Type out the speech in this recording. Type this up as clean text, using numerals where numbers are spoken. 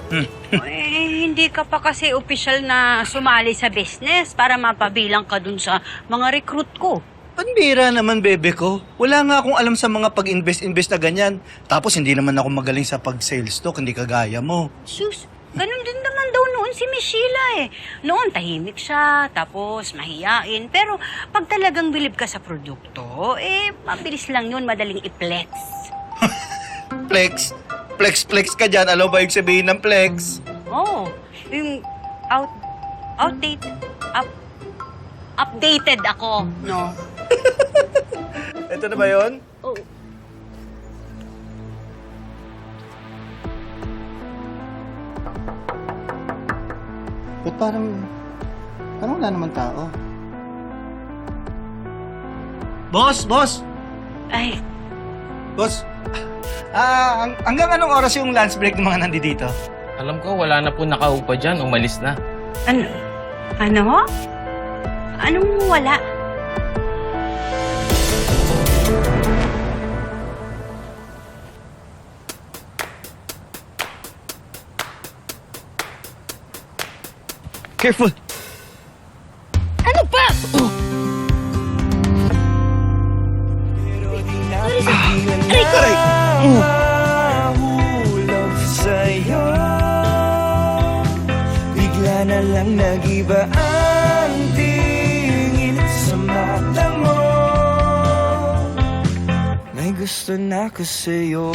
Hindi ka pa kasi opisyal na sumali sa business para mapabilang ka dun sa mga recruit ko. Panbira naman, bebe ko. Wala nga akong alam sa mga pag-invest-invest na ganyan. Tapos hindi naman ako magaling sa pag-sales stock, hindi kagaya mo. Sus, ganun din naman daw noon si Miss Sheila eh. Noon tahimik siya, tapos mahiyain. Pero pag talagang bilib ka sa produkto, mabilis lang yun, madaling i-flex. Flex? Flex ka dyan. Alam ba yung sabihin ng flex? Oh, yung updated ako, no? Ito na ba yun? Oh. Ba't parang wala naman tao? Boss! Ay, Boss! Hanggang anong oras yung lunch break ng mga nandito? Alam ko, wala na po nakaupa dyan. Umalis na. ano? Anong wala? Careful! Ano pa? Aray! Mahulog sa'yo, bigla na lang nag-iba ang tingin sa mata mo. May gusto na ko sa'yo.